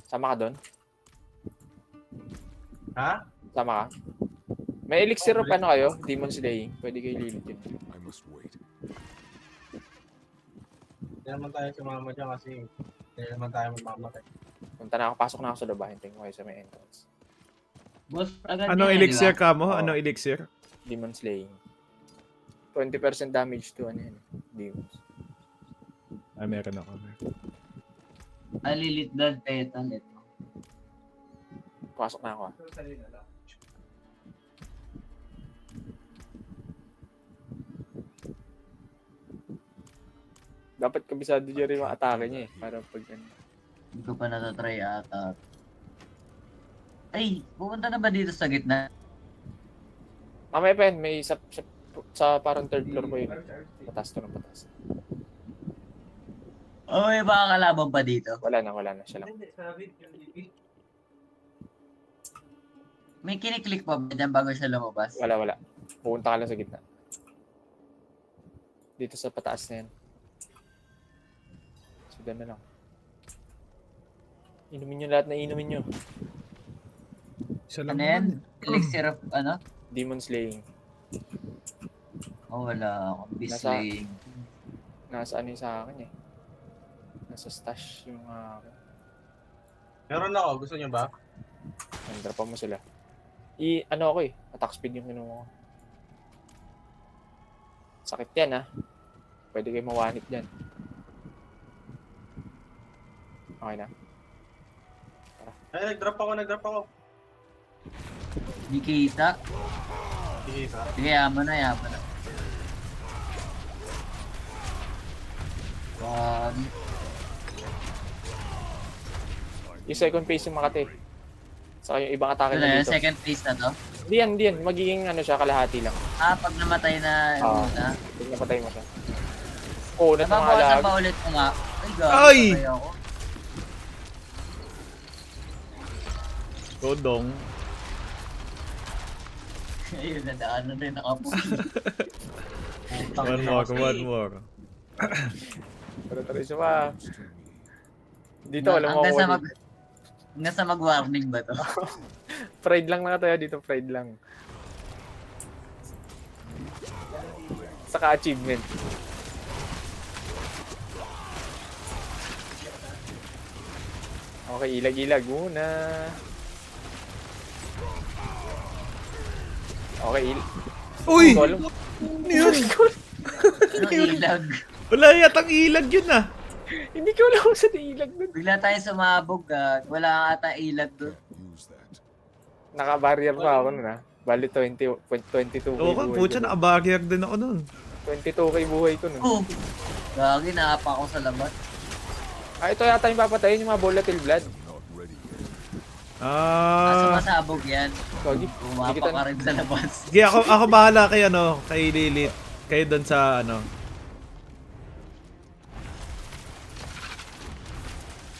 Sama ka doon? Ha? Sama ka? May elixir of ano kayo? Demon Slaying. Pwede kayo lilitin. I must wait. Hindi naman tayo sumama dyan kasi hindi naman tayo mamamatay. Punta na ako. Pasok na ako sa laba. Hintayin ko kayo sa may entrance. Boss, agad Anong yan, elixir di ba? ka mo? Oo. Anong elixir? Demon Slaying. 20% damage to ano yun. Demons. Ah, meron ako. Lilit blood petal ito. Pasok na ako. Dapat kabisado dyan rin yung atake niya eh. Para pag ano. Hindi ko pa natatry ata. Ay, pupunta na ba dito sa gitna? Mamaya pa yan. May sa parang third floor ko yun. Patas to ng patas. Oh, may baka kalaban pa dito. Wala na. Siya lang. May kiniklik pa ba dyan bago siya lumabas? Wala. Pupunta ka lang sa gitna. Dito sa pataas na yan. So, doon na lang. Inumin nyo lahat na inumin nyo. Isa Ano lang yan? naman. Elixir of ano? Demon Slaying. Oh, wala akong bislaying. Nasa ano yung sa akin eh. Nasa stash yung Meron ako, gusto niyo ba? Nandrapa mo sila. Ano ako eh. Attack speed yung kinuha ko. Sakit yan Pwede kayo mawanit dyan. Okay na. Ay, nag-drop ako. Di kita. Sige, isa. Sige, yaman na. Yung second phase yung Makati. Saka yung ibang atake Ito na na yun, dito. second phase na to. Hindi yan. Magiging ano siya, kalahati lang. Pag namatay na Oo. muna. Pag napatay mo siya. Oo, na Nababawasan alag. pa ulit ko nga. Ay, gago. Ay! patay ako. Godong. Ayun, nadaan na rin ako. One more. Tara, siya pa. Dito, walang mawawali. Hanggang sa mag-warning ba to? Pride lang nakatayo dito, pride lang. Saka achievement. Okay, ilag-ilag muna. Okay, Uy! Golem. Ano yun? Anong ilag? Wala yatang ilag yun Hindi ko alam kung saan ilag nun. Bigla tayo sumabog wala ata ilag doon. Use that. Naka-barrier pa ako nun Bali 22k Oo ka, buhay putya, ko nun. naka-barrier din ako nun. 22k buhay ko nun. Oh! Gagi, naapa ako sa labas. Ito yata yung papatayin yung mga volatile blood. Not ready yet. Sumasabog yan. Gagi. Umapa ka rin sa labas. Sige, ako bahala kay Lilith. Kayo doon sa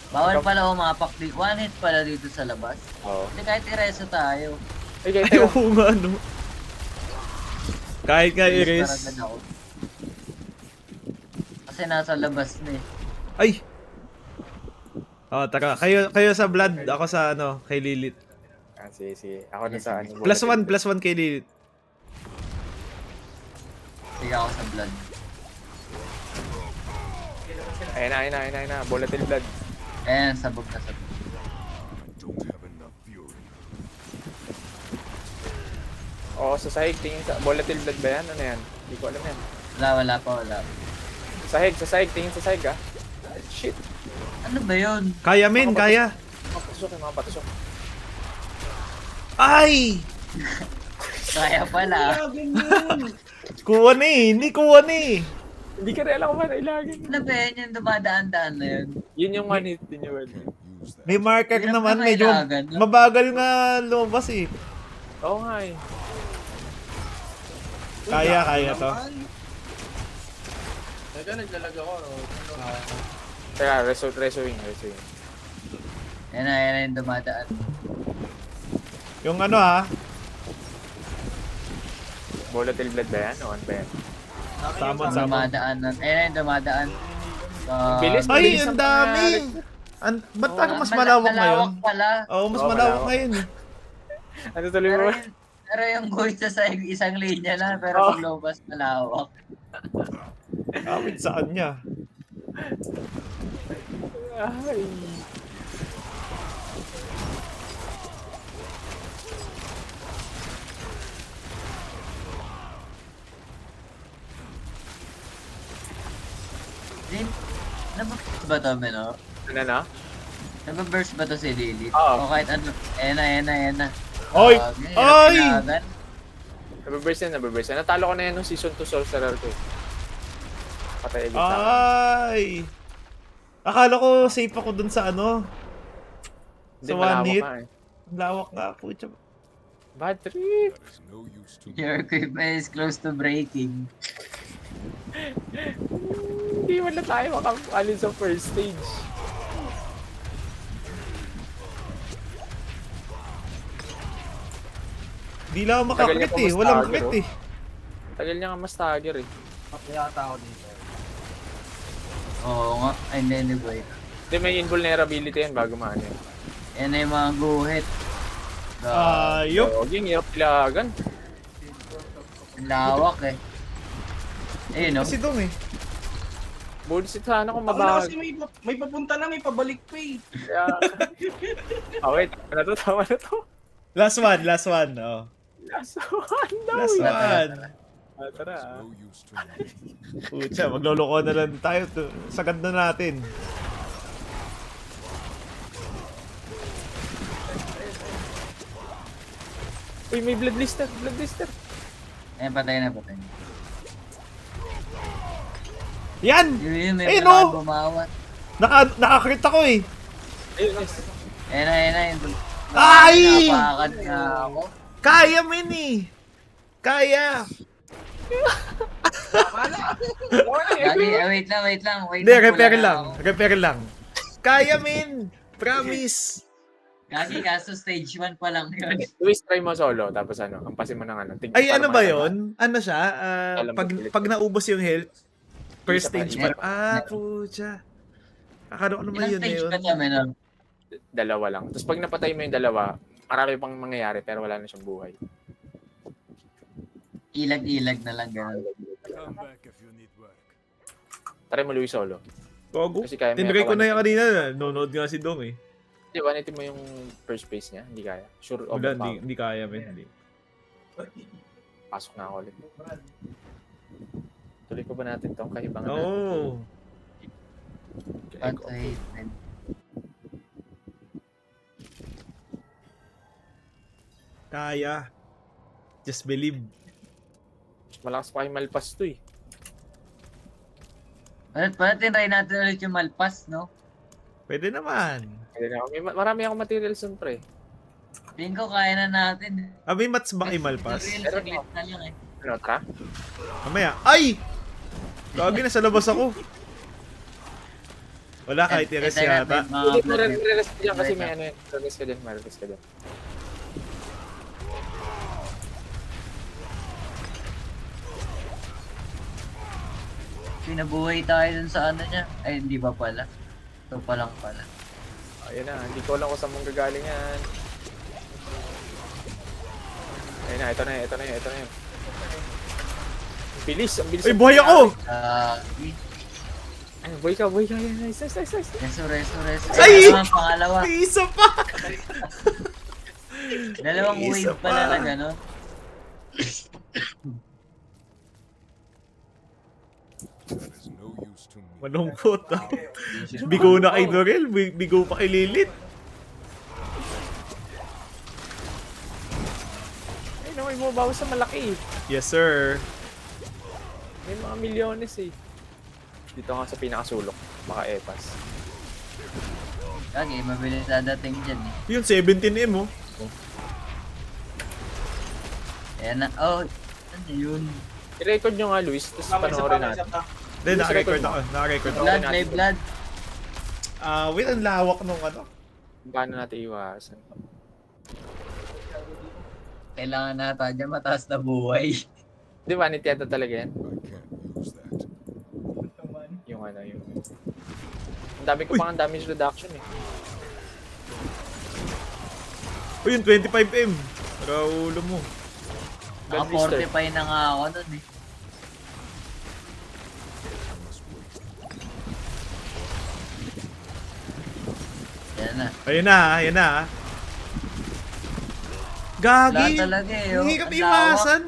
Bawal pala umapak dito. One hit pala dito sa labas. Oo. Hindi kahit ireso tayo. Ay, guys, Ayaw ko nga Kahit nga Bilis i-raise. paragad ako. Kasi nasa labas na eh. Ay! Tara. Kayo sa blood, ako sa kay Lilith. sige. Ako na sa ano. +1 kay Lilith. Sige ako sa blood. Ayun na. Volatile blood. Ayan, sabog na sabog. I don't have enough fury. Oo, sa sahig. Tingin sa volatile blood ba yan? Ano yan? Hindi ko alam yan. Wala pa. Sa sahig. Tingin sa sahig Shit. Ano ba yun? Kaya men, kaya. Mga patusok. Ay! Kaya pala. Kuha na hindi kuha na Hindi ka rin alam kung ano ilagin. Ano ba yun yung dumadaan-daan na yun? Yun yung one hit din yun. Use that. May marker Hirap naman, na medyo kailangan, no? mabagal nga lumabas Oo nga eh. Kaya to. Teka, naglalag ako. Teka, resuing. Yan na yung dumadaan. Yung Volatile blood ba yan? O ano ba yan? Tama. Dumadaan na. Ayan na yung dumadaan. Bilis. Ay, ang ang dami! Ba't Oo, parang mas malawak ngayon? pala. Oo, mas Oo, malawak malawak. ngayon eh. Ano tuloy Pero, mo? pero yung guhit sa isang linya lang, pero Oo. pag lumabas malawak. Kapit sa kanya. Ay. Din, nababurst ba to, Meno? Ano na? Nababurst ba to si Lilith? Oo. O kahit ano, ayan na. Oy! Oy! Nababurst yan. Natalo ko na yan nung season 2 sorcerer ko eh. Patay agad sa akin. Ay! Akala ko safe ako dun sa ano. Hindi, Sa one malawak hit. nga eh. Lawak nga po. Bad trip. That is no use to me. Your equipment is close to breaking. Hindi wala tayo makapalin sa first stage. Di lang ako Tagal niya makakit pa eh. mas Walang target, crit oh. eh. Tagal niya nga mas stagger eh. Patay yata ako dito. Oo nga, ay hindi boy. Hindi, may invulnerability yan bago maano yan. Yan na yung mga guhit. Ayop. So, yung hirap ilagan. Lawak eh. Eh no? Kasi dun eh. Bullshit sana kung Ako na mabag. kasi may papunta na, may pabalik pa eh. Kaya... Oh, wait. Ano to? Tama na to? Last one. Oh. Last one daw. Last eh. one. Ah, tara. No use to me. Pucha, magloloko na lang tayo. Sagad na natin. Uy, may blood lister. Eh, patay na. Yan! Yun, may Eh, kailangan no! bumawat. Nakakrit ako eh. Ayun, nice. Ayan na yun. Ay! Napakan na ako. Kaya, Mini! Kaya! Lagi, wait lang. Hindi, Wala repair na lang. ako. Repair lang. Kaya, Min! Promise! Lagi kaso stage 1 pa lang yun. Luis, try mo solo. Tapos ano, ampasin mo ng ano. Ay, para ano ba matanda. yon? Ano siya? Alam mo, Pag naubos yung health, first Isa pa, stage isa pa. pa. Pucha. Akala ko naman Ilang yun na stage yun. ba ito, Meno? Dalawa lang. Tapos pag napatay mo yung dalawa, marami pang mangyayari pero wala na siyang buhay. Ilag-ilag na lang gano'n. Come back if you need work. Try mo Luis solo. Gogo. Kasi kaya Tinry ko na yung kanina. Nunod nga si Dong eh. Di ba, mo yung first phase niya? Hindi kaya. Sure, Wala, overpower. hindi kaya, men. Hindi. Pasok na ako ulit. Tuloy ko ba natin tong kahibangan Oo. natin? Patay. Kaya. Just believe. Malakas pa yung malpas to eh. Pwede tinry natin ulit yung malpas, no? Pwede naman. Marami akong materials nun pre. Tingin ko kaya na natin. May mats ba kay Malpas? Tutorial saglit na lang eh. Ano, tara? Mamaya. Ay! Kagi, nasa labas ako. Wala kahit i-rest yata. Re-rest ka dyan kasi may ano yun. Re-rest ka dyan, re-rest ka dyan. Pinabuhay tayo dun sa ano niya. Ay, hindi ba pala? Ito pa lang pala. Ayun na, hindi ko alam kung saan mong gagaling yan. Ayun na, ito na yun. Bilis, ang bilis. Ay, buhay ako! Ay, buhay ka. Nice. Reso. Ay! Pangalawa. May isa pa! Dalawang Isa wave pala pa. na gano'n. That is no use to me. Malungkot ah. Bigo na kay Dorel, bigo pa kay Lilith. Ay, no, may bumabawas sa malaki. Yes, sir. May mga milyones eh. Dito nga sa pinakasulok. Baka epas. Okay, mabilis dadating dyan eh. Yun, 17M oh. Ayan na. Oh, ano yun? I-record nyo nga, Luis. Tapos panoorin natin. Hindi, naka-record ako. Naka-record ako. Blood, may blood. Wait, ang lawak nung ano. Paano natin iwasan? Kailangan nata dyan mataas na buhay. Di ba, nitiyata talaga yan? I can't use that. Yung ano, yung dami ko pang damage reduction eh. O yun, 25M. Para ulo mo. Naka Gunblister. 45 na nga ako nun eh. Yan na. Ayun na, ayun na. Wala Gagi. talaga eh. Hindi oh. ka Ang iwasan.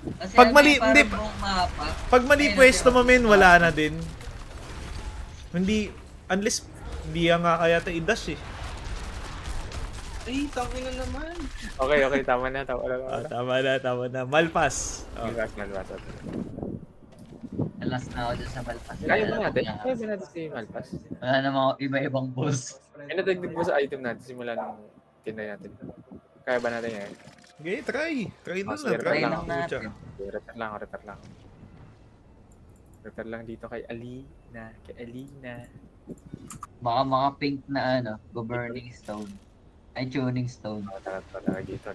Kasi Pag ano mali- eh, parang hindi. buong mapa. Pag mali Ayun, pwesto mo, ayun. men, wala na din. Hindi, unless, hindi nga kaya tayo i-dash eh. Ay, tangin na naman. Okay, tama na. Ah, tama na. Malpas. Oh. Malpas. Last na ako dyan sa Malpas. Kaya ba natin? Wala Kaya ba natin si Malpas? namang iba-ibang boss. May nadagdag ba sa item natin simula nung tinay natin? Kaya ba natin yan? Okay, try. Try lang Sige, na. try Try lang. lang natin. Repair lang. Repair lang dito kay Alina. Baka mga pink na ano, governing stone. Ay, tuning stone. Tara, dito.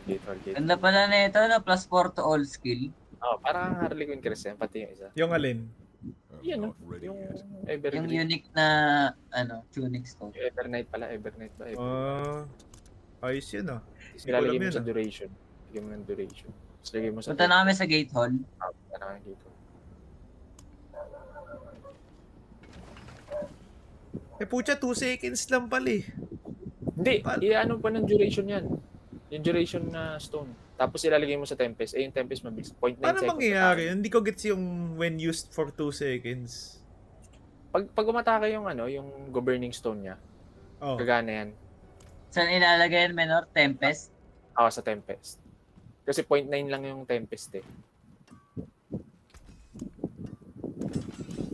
Ganda pala na ito, no? Plus 4 to all skill. Oh, parang Harley Quinn Crest yan, pati yung isa. Yung alin? I'm Yan, no? not ready Yung yet. Yung Evergreen. unique na, ano, tuning stone. Yung Evernight pala, Evernight ba? Ayos yun ah. Tapos nilalagay alam mo yun, sa ah. duration. Lagay mo ng duration. Tapos lagay mo sa... Punta na kami sa gate hall. Punta na kami dito. Eh putya, 2 seconds lang pala eh. Hindi, Pa- i-ano pa ng duration yan. Yung duration na stone. Tapos ilalagay mo sa Tempest. Yung Tempest mabilis. 0.9 Paano seconds. mangyayari? Hindi ko gets yung when used for 2 seconds. Pag umatake yung ano, yung governing stone niya, Oh. gagana yan. Saan ilalagay yan, Menor? Tempest? Ako sa Tempest. Kasi 0.9 lang yung Tempest eh.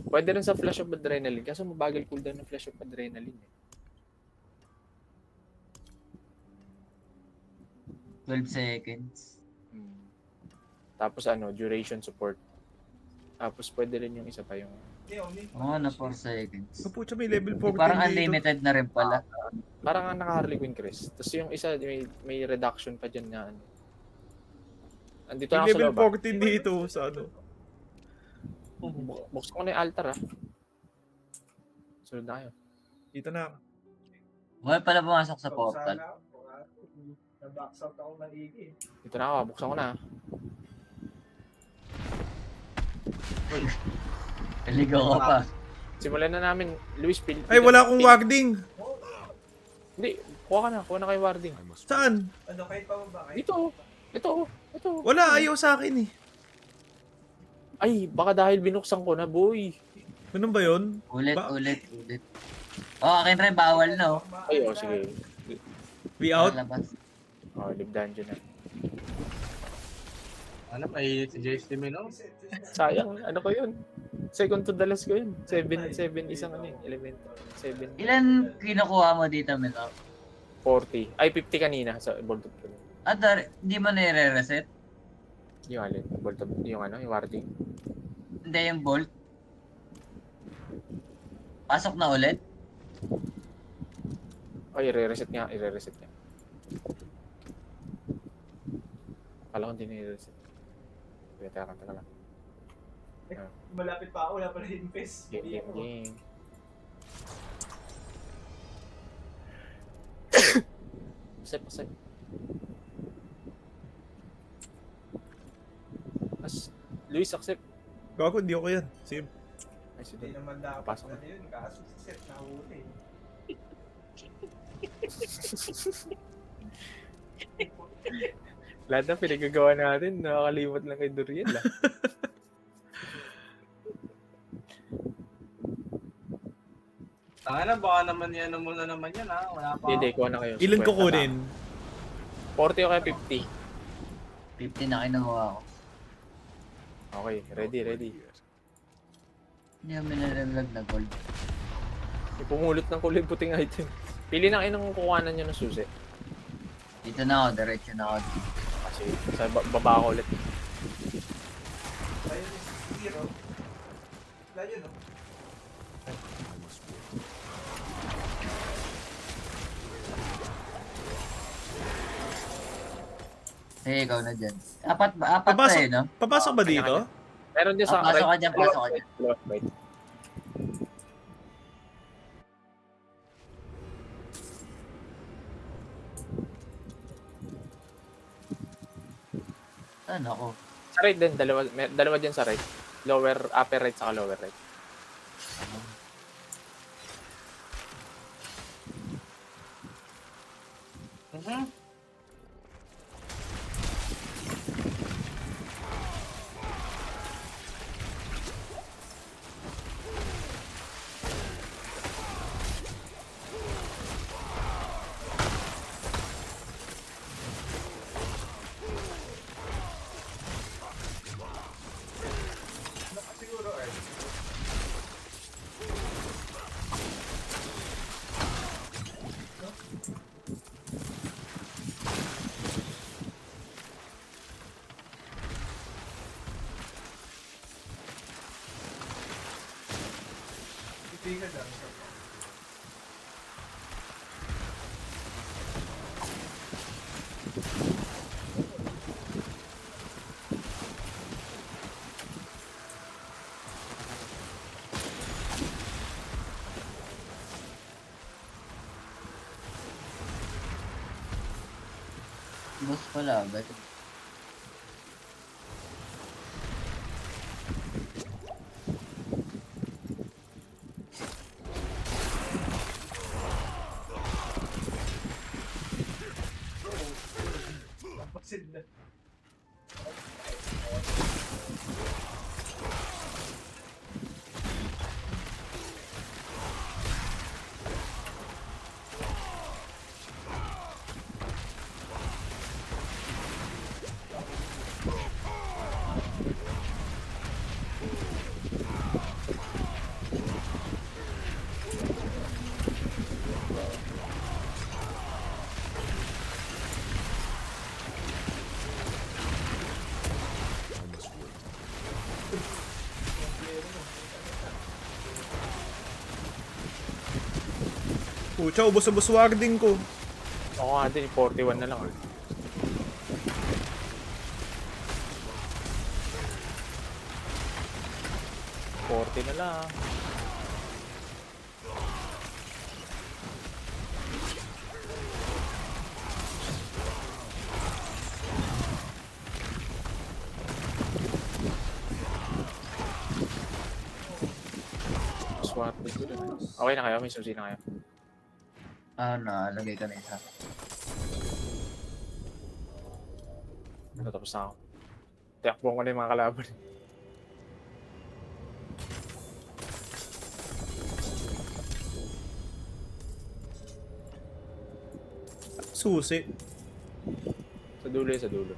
Pwede rin sa Flash of Adrenaline. Kaso mabagal cooldown ng Flash of Adrenaline eh. 12 seconds. Tapos ano, duration support. Tapos pwede rin yung isa pa yung... Oo, na 4 seconds. So putya, may level 14 Parang dito. unlimited na rin pala. Parang ang naka-Harley Quinn Crest. Tapos yung isa, may reduction pa dyan na ano. Andito na May ako sa level loob. 14 dito sa ano. Buksan ko na yung altar ah. Sunod na kayo. Dito na. Wala pala pumasok sa portal. Na-box out ako ng igi. Dito na ako, buksan ko na. Naligaw ka pa. Simulan na namin, Luis Pil. Ay, wala akong warding. Hindi, kuha ka na kay Warding. I must Saan? Ano, kahit pa ba? Ito. Wala, ayaw sa akin eh. Ay, baka dahil binuksan ko na, boy. Ganun ba yun? Ulit. Ba- Akin rin, bawal no. Ay, sige. We out? Lalabas. Live dungeon na. Ano, may si JST no? Sayang, ano ko yun? Second to the last ko yun. 7 isang ano yun, element. 7, Ilan kinukuha mo dito, Menor? 40. Ay, 50 kanina sa Bolt of Killing. At hindi mo nire-reset? Yung alin, Bolt of, yung ano, yung Warding. Hindi yung bolt? Pasok na ulit? Ay, i-reset niya. Kala ko hindi nire-reset. Teka lang. Malapit pa ako, wala pa rin invest. Game. Pasay. Luis, accept. Gago, hindi ako yan. Same. Ay, sige. Hindi naman dapat Pasok. na yun, kaso set na huli. Lahat na pinagagawa natin, nakakalimot lang kay Duriel ah. Tanga na, baka naman yan muna naman yan ha. Wala pa. Hindi, kuha na kayo. Ilan 50 ko kunin? 40 o kaya 50? 50 na kinuha ko. Okay, ready. Hindi kami nalaglag na gold. May pumulot ng kulay puting item. Pili na kayo ng kukuhanan nyo ng susi. Dito na ako, diretso na ako. Kasi sa baba ko ulit. Ayun, zero. Layo no? I must wait. Sige, ikaw na dyan. Apat Papasok- tayo, no? Papasok ba dito? Meron din sa Pasok ka dyan, pasok ka dyan. Right. Saan ako? Sa right din, dalawa dyan sa right. Upper right, saka lower right. Mhm. Boss pala, ba't? I must wait. Pucha, ubos na warding ko. Ako nga din, 41 na lang ah. $40 na lang. Swap din ko dun. Okay na kayo? May susi na kayo? Nalagay ka na isa. Tapos na ako. Tiyakbong ko na yung mga kalaban. Susi. Sa dulo yun, sa dulo.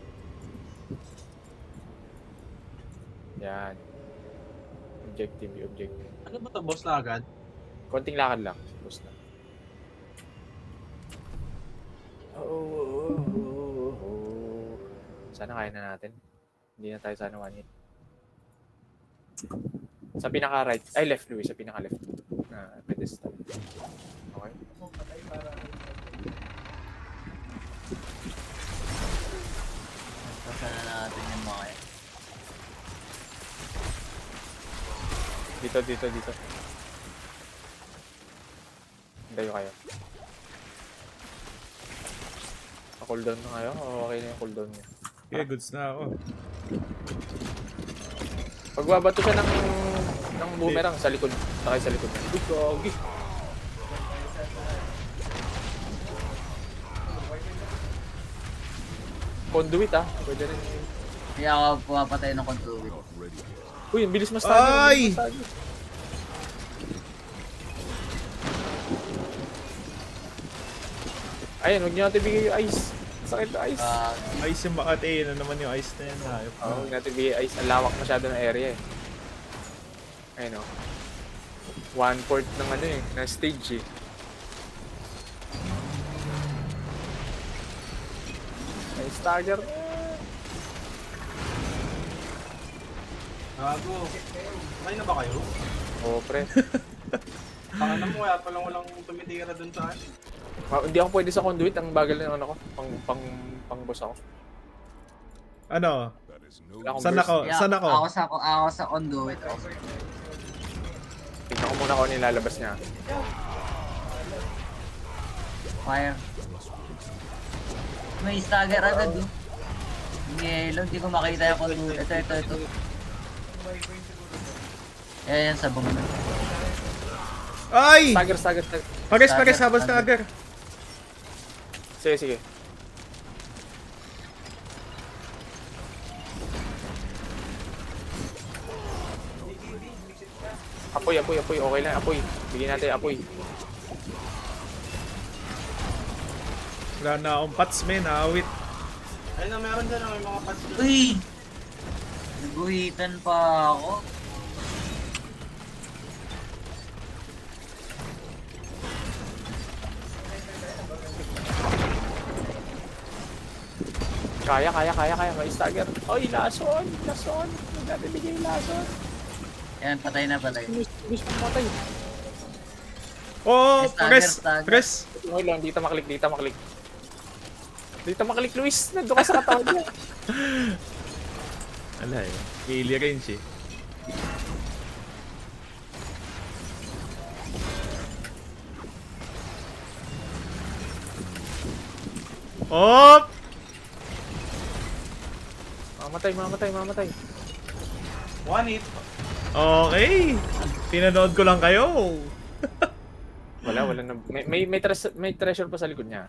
Yan. Objective, objective. Ano ba to, boss na agad? Konting lakad lang. Tapos na. Oh. Sana kaya na natin. Hindi na tayo sana one hit. Sa pinaka right. Ay, left, Louis. Sa pinaka left. Pedestal. Okay. Basta na natin yung mga yan. Dito. Hintayo kayo. Pa-cooldown na kayo? O okay na yung cooldown niya? Okay, goods na ako. Pagbabato siya ng boomerang sa likod. Sakay sa likod. Uy, gogi. Conduit ah. Pwede rin. Kaya ako pumapatay ng conduit. Not ready yet. Uy, ang bilis ma-stagger. Ay! Ayun, huwag niyo natin bigay yung ice. Sakit na ice. Ice yung Makati. Na naman yung ice na yan. Hayop. Huwag natin bigay ice. Ang lawak masyado ng area eh. Ayun o. 1/4 ng ano eh, ng stage eh. Ay, stagger. Gago. May na ba kayo? Oo, pre. Tangan mo, kaya palang walang tumitira dun sa akin. Hindi ako pwede sa conduit. Ang bagal ng ano ko. Pang boss ako. Ano? That is no Wala akong Saan burst. ako? Saan ako? Ako sa conduit. Tingnan ko muna kung ano yung lalabas niya. Fire. May stagger agad, oh. Hindi ko makita yung conduit. Ito. Yan, sabong na. Ay! Stagger. Pares, habang stagger. Sige. Apoy. Okay lang, apoy. Bigyan natin apoy. Wala na akong pots, men. Awit. Ayun na, meron dyan. May mga pads dyan. Uy! Naguhitan pa ako. Kaya. May stagger. Oy, lason. Huwag natin bigay lason. Yan, patay na. Bilis pumatay. Oh, Stagger. Pares. Okay lang, dito maklik. Dito maklik, Luis. Nandun ka sa katawan niya. Ala eh. Melee range eh. Op! Mamatay. 1 hit. Okay. Pinanood ko lang kayo. Wala na. May treasure pa sa likod niya.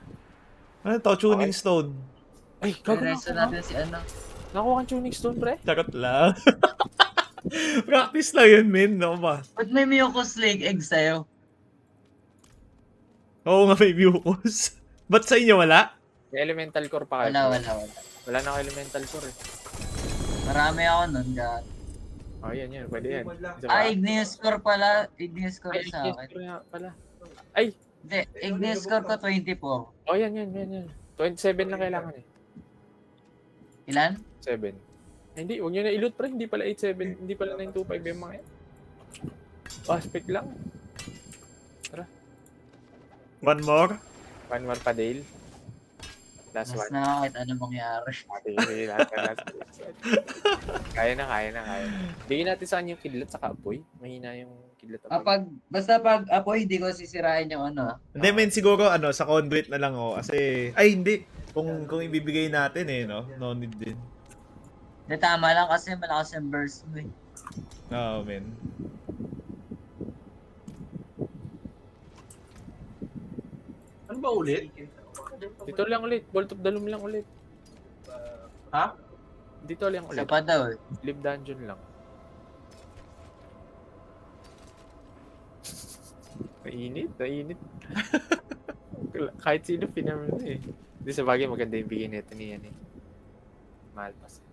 Ano to? Tuning stone. Ay, Resto natin si ano. Nakuha kang tuning stone, pre. Charot lang. Practice lang yun, men. No ba? Ba't may Mucus Lake egg sa'yo? Oo nga, may mucus. Ba't sa inyo wala? May elemental core pa kayo. Wala. Wala na ako elemental core eh. Marami ako nun. Oh, yan. Pwede yan. Igneous Core pala. Igneous Core sa akin. Pala. Ay! Hindi, Igneous Core ko 24. Oh, yan. 27 na kailangan eh. Ilan? 7. Hindi, huwag nyo na i-loot pre. Hindi pala 8-7. Hindi pala 9-2-5 yung mga yan. Aspect lang. One more? One more pa, Dale. Last Mas one. na kahit ano mangyari. Last. Kaya na. Bigyan natin sa kanya yung kidlat sa apoy. Mahina yung kidlat apoy. Basta pag apoy, hindi ko sisirain yung ano. Hindi, men, siguro, sa conduit na lang, kasi, ay, hindi. Kung ibibigay natin, no? No need din. Hindi, tama lang kasi malakas yung burst mo eh. Oo, men. Ano ba ulit? Dito lang ulit. Bolt of the Loom lang ulit. Ha? Dito lang Isa ulit. pa daw eh. Live dungeon lang. Nainit. Kahit sino pinamin na eh. Hindi sa bagay maganda yung bigay nito ni yan eh. Mahal pa siya.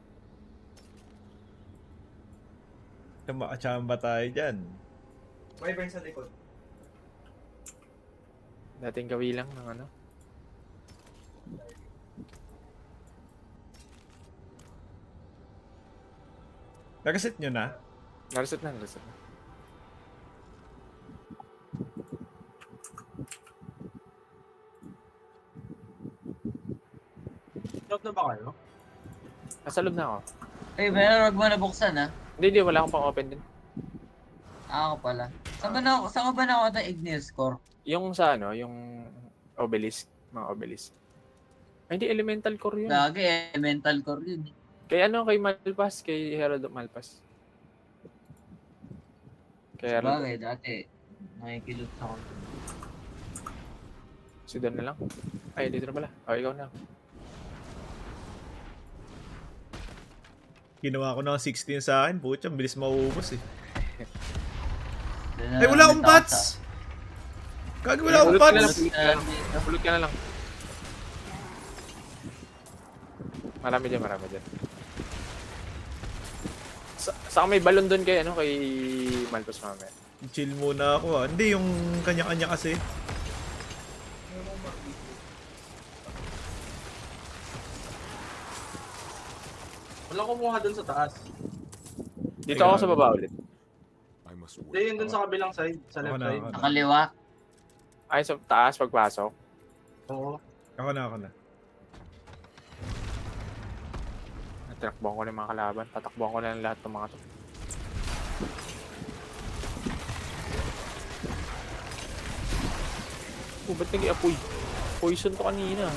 Makachamba tayo dyan. Wyvern sa likod. Dating kawilang ng ano. Nakaset nyo na? Nareset na. Stop na ba kayo? Nasa loob na ako. Eh, pero wag mo nabuksan ha. Hindi. Wala akong pang open din. Ako pala. Saan ko ba nakuha ng Igneous Core? Yung sa ano, yung obelisk. Mga obelisk. Ay, hindi. Elemental core yun. Lagi mental core yun eh. Kay ano, kay Malpas. Kay Herald of Malpas. Kay Herald. Sabagay, dati. Nakikilot ako. Si Don na lang. Ay, dito na pala. O, ikaw na. Ginawa ko na 16 sa akin. Pucha, ang bilis mauubos eh. Doon na Ay, wala lang akong nagtaka. pots! Kagi, wala akong Pulot ka na pots! lang. Pulot ka na lang. Marami dyan. Saka may balon doon kay Malpas mamaya. Chill muna ako ah. Hindi, yung kanya-kanya kasi. Wala kumuha dun sa taas. Dito ako sa baba ulit. I must Hindi, work. yun dun sa kabilang side. Sa Ako left na, side. ako na. Nakaliwa. Ay, sa taas pagpasok. Oo. Ako na. Natakbuhan ko na yung mga kalaban. Tatakbuhan ko na lahat ng mga to. Ba't nag-apoy? Poison to kanina.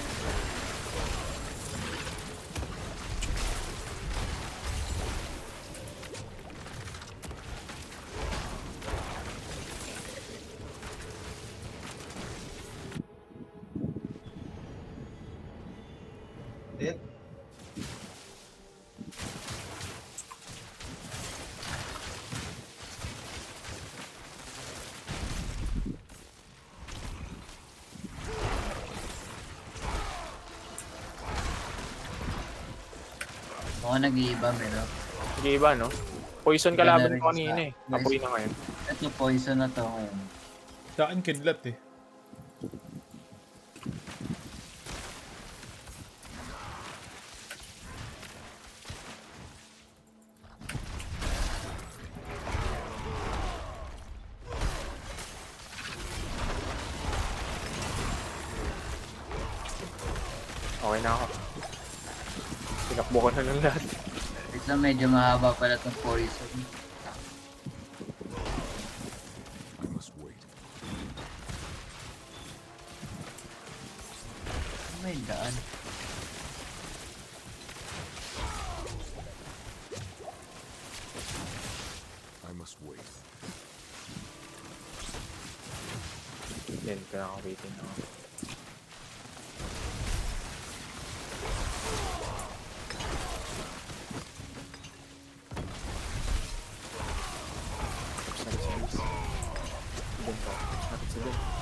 Dead. Ako nag-iiba, pero Sige iba, no? Poison Ganda kalaban rin ko kanina sa- eh. Apoy na ngayon. ito poison na to ngayon. Sa akin kidlat eh. Okay na ako. Tinakbo ko na ng lahat. Wait lang, medyo mahaba pala itong poison. I must wait. May daan. I must wait. Yan, kailangan ko waitin ako.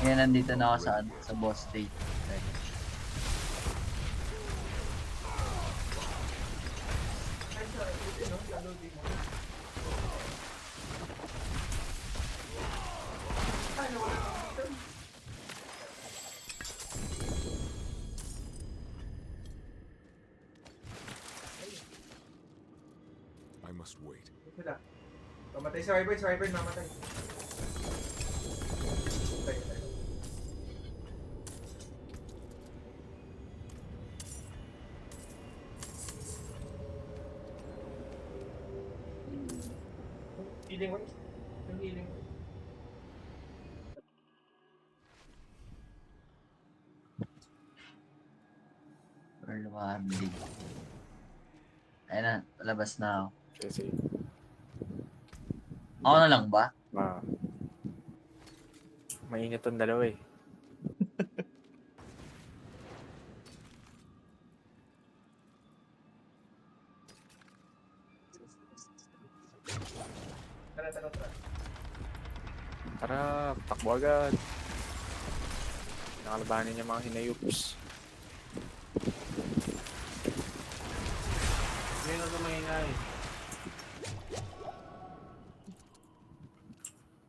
Ngayon, nandito na ako sa boss stage. I must wait. Sila. Mamatay si Wyvern. Si Wyvern mamatay. Patay, patay. Healing one. Yung healing. Earl Wambly. Ayun na, palabas na ako. Kasi, Ako na lang ba? mainit tong dalawa eh. Tara, tara, tara. Tara, takbo agad. Nakalabanin niya mga hinayups. Hindi na tumahina eh.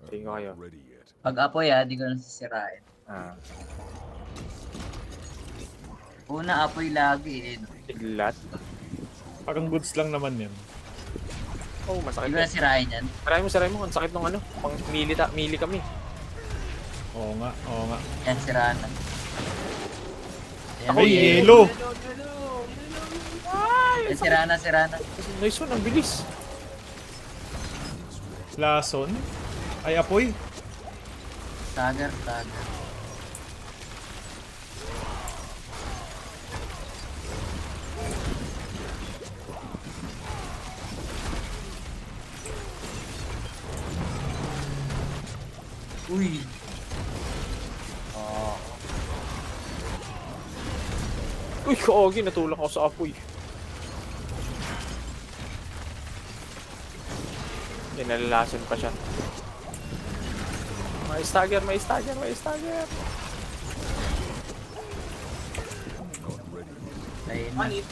Tingin ko kayo. Not ready yet. Pag apoy di ko nasisirain. Ah, Una apoy lagi eh. No? tiglat. Parang goods lang naman yan. Oh, Hindi masakit. ko nasirain yan. Saray mo. Ang sakit nung ano. Pang mili kami. Oo nga, oo nga. Yan, siraan na. Yan, Ako, Ay, yelo. yelo! Yan, siraan na, siraan na. Nice one, ang bilis. Lason? Ay, apoy. Stagger, stagger. Uy! Oh, Uy, kaogi. Natulak ako sa apoy. Yan, nalalason pa siya. May stagger. Not ready yet. ayun na. Manit.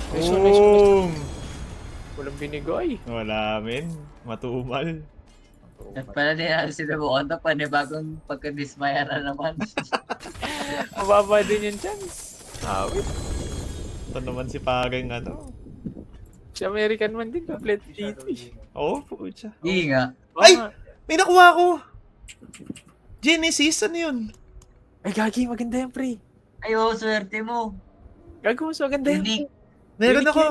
Nice one. Boom! Walang binigay. Wala, men. Matumal. At pala din natin sila bukonto, panibagong pagka-dismaya na naman. Mababa din yung chance. Awit. Ito naman si pareng ano. Si American man din. Complete DT. Oo, pucha. Hindi nga. Ay! May nakuha ko! Genesis, ano yun? Ay, gagi. Maganda yan, pre. Ay, oh, swerte mo. Gago, mas maganda yan. Unique, Meron Unique ako.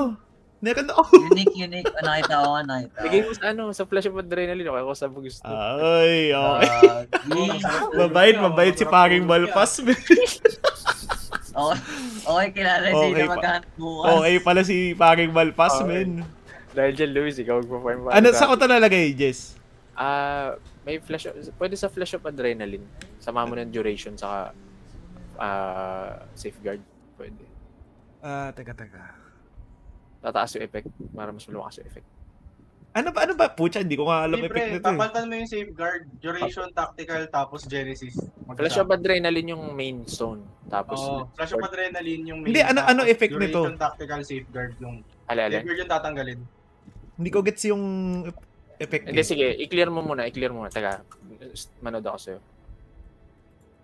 Meron ako. unique. Oh, nakita ko. Lagay mo sa ano, sa flash of adrenaline. Okay, ako sa gusto. Ay, okay. Gagi. Mabait si paring Malpas, men. Okay, kilala Okay sila pa. maghanap bukas. Okay pala si paring Malpas, Okay. men. Dahil dyan, Luis, ikaw magpa-farm pa. Ano, sa ko ito nalagay, Jess? May flash, pwede sa flash of adrenaline. Sama mo ng duration, saka safeguard. Pwede. Teka. Tataas yung effect para mas malakas yung effect. Ano ba? Pucha, hindi ko nga alam Hindi, effect pre, nito eh. papalitan mo yung safeguard, duration, tactical, tapos Genesis. Flash of Adrenaline yung main zone. Tapos, Oo, flash of adrenaline yung main. Hindi, ano tapos effect nito? Duration, tactical, safeguard yung... alin. Safeguard yung tatanggalin. Hindi ko gets yung effect Hindi, eh. sige, i-clear mo muna. Teka, manood ako sa'yo.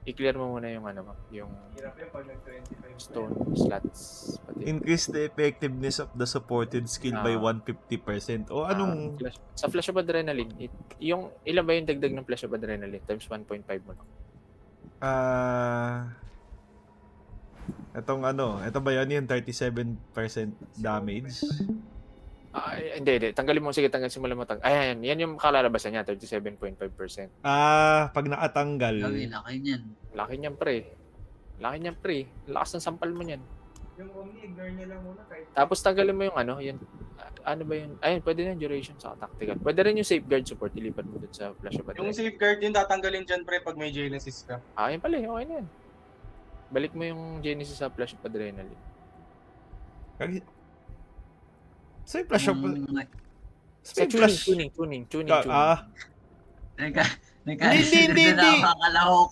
I-clear mo muna yung yung Hirap yan pag nag-25. stone slots. Pati. Increase the effectiveness of the supported skill by Ah. 150%. O anong... Sa Flash of Adrenaline, yung ilan ba yung dagdag ng Flash of Adrenaline times 1.5 mo lang? Ito ba yun yung 37% damage? Hindi. Tanggalin mo. Sige, simulan mo. Ayan, yan yung kalalabasan niya, 37.5%. Pag nakatanggal, Laki niyan. Laki niyan, pre. Lakas ng sampal mo niyan. Yung Omni, ignore niya lang muna kahit Tapos tanggalin mo yung yun. Ano ba yun? Ayun, pwede na yung duration sa tactical. Pwede rin yung safeguard support, ilipat mo dun sa Flash of Yung Adrenaline. safeguard yung tatanggalin dyan, pre, pag may Genesis ka. Yun pala, okay na yan. Balik mo yung Genesis sa Flash of Adrenaline. so yung flash of... Sa flash... tuning. Hindi. Nakakalahok.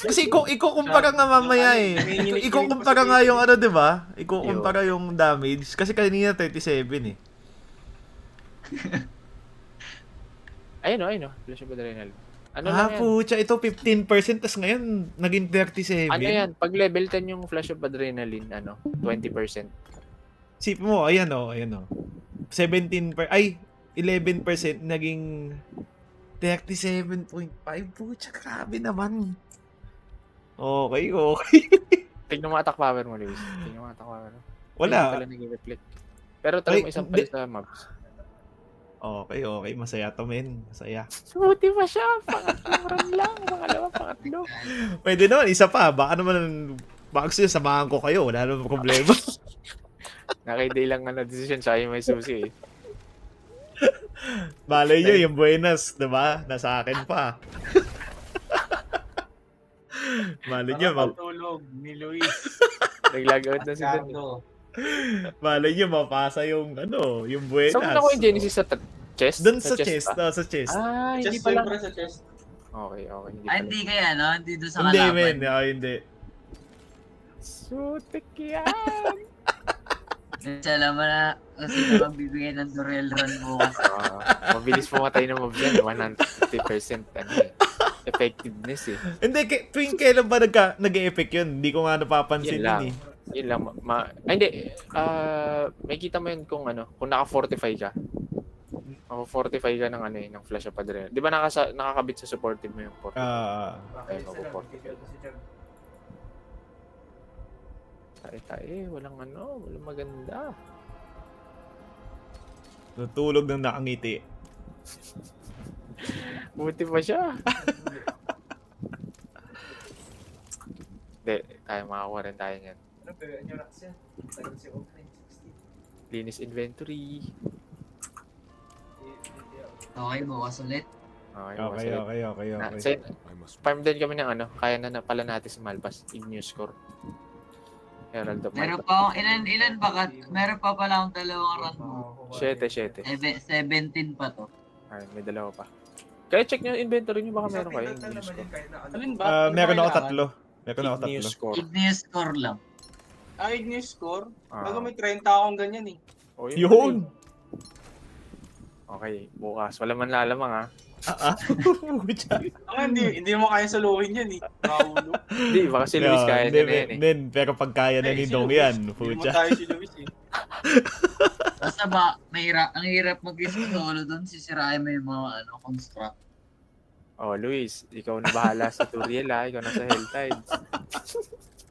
Kasi ikukumpara nga mamaya eh. Ikukumpara nga yung di ba? Ikukumpara yung damage. Kasi kanina 37 eh. Ayun, Flash of Adrenaline. Ano lang yan? Pucha, ito 15% tas ngayon naging 37. Ano yan? Pag level 10 yung Flash of Adrenaline, 20%. Sip mo, ayan o. 11% naging 37.5. Pucha, grabe naman. Okay. Tignan mo attack power mo, Luis. Tignan mo attack power mo. Wala. Pala nag-reflect. Pero try mo isang pala sa mobs. Okay. Masaya to, men. Masaya. Suti pa siya. Pangatlong run lang. Pangatlo. Pwede naman, isa pa. Baka gusto nyo, samahan ko kayo. Wala naman problema. Nakaiday lang decision siya yung may susi eh. Malay nyo, yung buenas, diba? Nasa akin pa. Malay nyo, Tulog ni Luis. Nag-log out na si Dan. Ricardo. malay nyo, mapasa yung, yung buenas. Saan mo nakuha yung Genesis sa chest? Doon sa chest. ba? Sa chest. Hindi Chest, pala. siyempre sa chest. Okay. Hindi Ay, pala. hindi kaya, no? Hindi doon sa Hindi, kalaban. men. Hindi. Sutik yan. Alam mo na, kasi magbibigay ng Dorel run bukas. Mabilis pumatay ng mobs yan. 150% effectiveness eh. Hindi, tuwing kailan ba nag-e-effect yun? Hindi ko nga napapansin Yun lang. yun eh. Yun lang. Hindi. May kita mo yun kung kung naka-fortify ka. Maka-fortify ka ng ng Flash of Adrenaline. Di ba nakakabit sa supportive mo yung fortify? bakit Ayun, sila ako, bigyan ko si Chad. Walang maganda. Natulog ng nakangiti. Buti pa siya. Hindi, makakuha rin tayo niyan. Ano, pero yung racks yan. Tagal si Oak 960. Linis inventory. Okay, bukas ulit. Okay. I must Farm din kami ng kaya na pala natin sa Malpas. Igneous Core. Herald of Meron Malpas. pa akong, ilan ba? Meron pa pala akong dalawang run mo. 7. 17 pa to. Ayun, may dalawa pa. Kaya check nyo yung inventory nyo, baka meron kayo. Isang Igneous naman Core. yun kahit na ano. Alin ba? Meron ako Kailangan? 3. Igneous Core. Igneous score lang. Igneous score? Ah. Bago may 30 akong ganyan eh. Yun! Okay, bukas. Wala man lalamang ha. Pucha. Hindi mo kaya saluhin yan eh. Nakaulo. Hindi, baka si Luis kaya niya na yan eh. Pero pag kaya na ni Si Dong Luis. yan, Hindi mo pucha. tayo si Luis eh. Basta ba, ang hirap mag-solo doon, sisirain mo yung mga construct. Oh, Luis, ikaw na bahala sa tutorial ha. Ikaw na sa Helltides.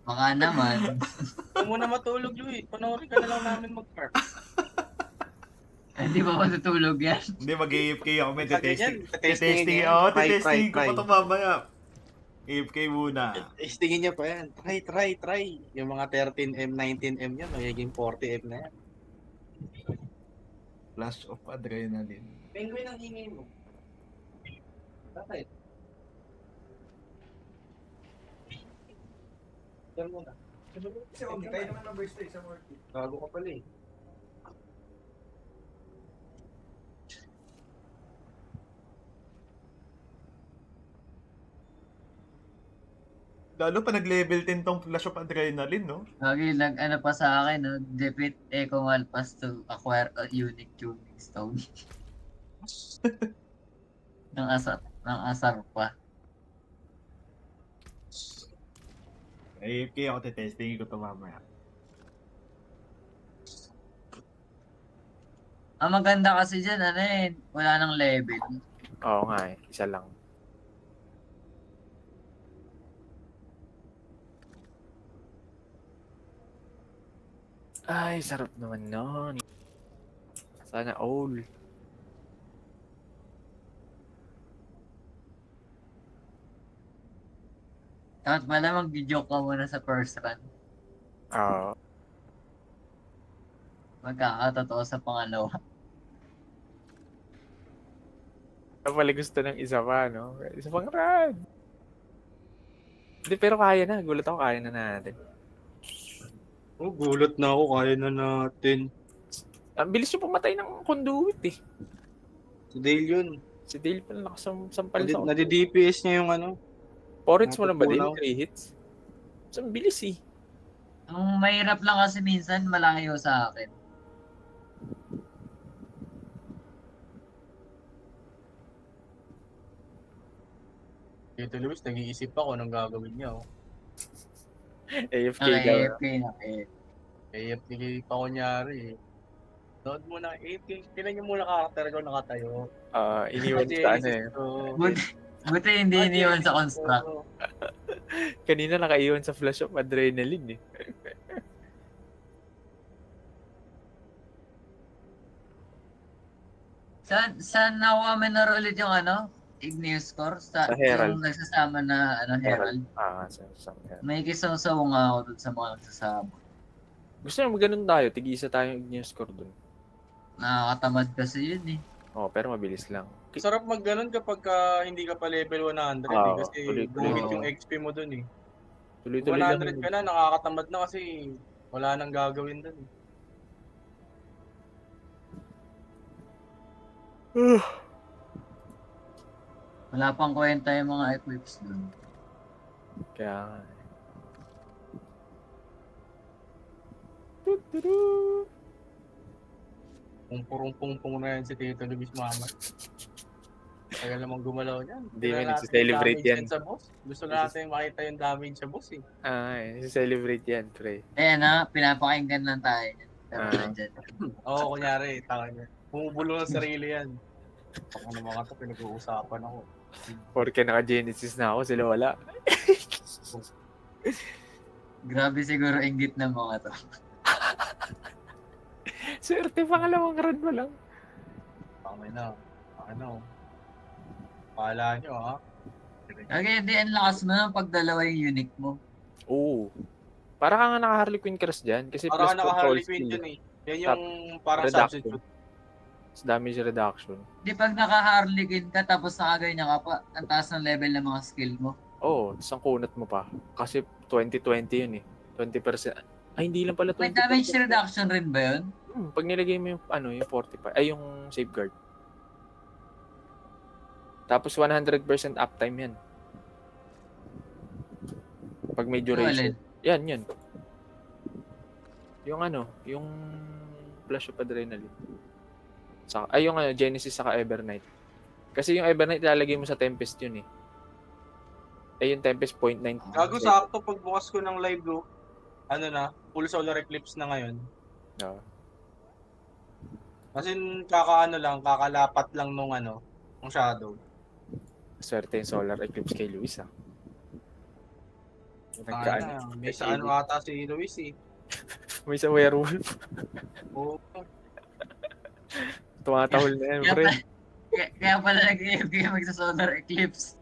Baka naman. Huwag mo na matulog, Luis. Panoorin ka na lang namin mag-park. Hindi ba matutulog yan? Hindi, mag-AFK ako. May Ganyan, testing. yan. Oo, Try, testing ko try. pa ito mamaya. AFK muna. Testingin niya pa yan. Try. Yung mga 13M, 19M yan, magiging 40M na yan. Flash of adrenaline. Penguin ang ingay mo. Bakit? Yan muna. Kasi okay, tayo naman number 3 sa Morty. Gago ka pala eh. Lalo pa nag-level 10 tong Flash of Adrenaline, no? Lagi nag-ano pa sa akin, no? Defeat Echo Malpas to acquire a unique tuning stone. Ng asar pa. AFK ako testing ko to mamaya. Ang maganda kasi dyan, wala nang level. Oo nga eh. Isa lang. Ay, sarap naman nun. Sana all. Dapat pala mag-joke ka muna sa first run. Oo. Magkakatotoo sa pangalawa. Ano pala gusto ng isa pa, no? Isa pang run. Hindi, pero kaya na. Gulat ako, kaya na natin. Oh, gulat na ako. Kaya na natin. Ang bilis yung pumatay ng conduit eh. Si Dale yun. Si Dale pa nakasampal sa Nadi-DPS niya yung ano. 4 hits mo lang ba din? Natutunaw. 3 hits? So, ang bilis eh. Ang mahirap lang kasi minsan malayo sa akin. Tito Luis, nag-iisip ako ng gagawin niya. Oh. AFK Okay, daw. AFK na. AFK pa kunyari eh. Nood mo na, tinan niyo muna karakter ko nakatayo. Iniwan sa ano eh. Buti hindi iniwan sa construct. Kanina nakaiwan sa flash of adrenaline eh. Saan nakuha minor ulit yung Igneous Core? Sa Herald. Yung nagsasama na Herald. Sa May kisaw-saw nga ako dun sa mga nagsasama. Gusto nyo ganun tayo, tig-isa tayong Igneous Core dun. Nakakatamad kasi yun eh. Oh, pero mabilis lang. Sarap mag-ganon kapag hindi ka pa level 100 Oo, kasi tuloy-tuloy. bumit yung XP mo dun eh. Tuloy-tuloy 100 ka na, nakakatamad na kasi wala nang gagawin dun eh. Wala pang kwenta yung mga equips dun. Kaya nga. Pung-pung na yan si Tito Luis Mama. Tagal namang gumalaw niyan. Hindi Tingnan man natin nagsi-celebrate yung damage yan. Sa boss. Gusto natin makita yung damage sa boss eh. Celebrate yan, pre. Pinapakinggan lang tayo. Pero Ah. nandyan. Oo, kunyari, taka niya. Bumubulo ng sarili yan. Ako na mga to, pinag-uusapan ako. Porque naka-Genesis na ako, sila wala. Grabe siguro inggit ng mga to. Swerte, pangalawang run mo lang. Tama na. Ano? Pala nyo ha? Okay, di ang lakas mo ng pagdalawa yung unique mo. Oo. Para ka nga naka-Harley Quinn crush dyan. Kasi Para plus ka naka-Harley control Quinn skill. yun eh. Yan yung parang Reduction. substitute. Damage reduction. Di pag naka-Harley Quinn ka tapos nakaganyan ka pa, ang taas ng level ng mga skill mo. Oo, tapos ang kunat mo pa. Kasi 20-20 yun eh. 20%. Ay, hindi lang pala 20%. May damage reduction rin ba yun? Pag nilagay mo yung, yung 45, ay yung safeguard. Tapos 100% uptime yan. Pag may duration. Alin? Yan. Yung yung Flash of Adrenaline. Ay, yung Genesis saka Evernight. Kasi yung Evernight ilalagay mo sa Tempest yun eh. Yung Tempest 0.9. Gago sakto pagbukas ko ng live bro. Full solar eclipse na ngayon. Oo. Kasi kakalapat lang nung shadow. Swerte yung solar eclipse kay Luis ah. May sa ata si Luis eh. May sa werewolf. Oo. Tumatahol na yan, pre. Kaya pala nag-AFK magsa solar eclipse.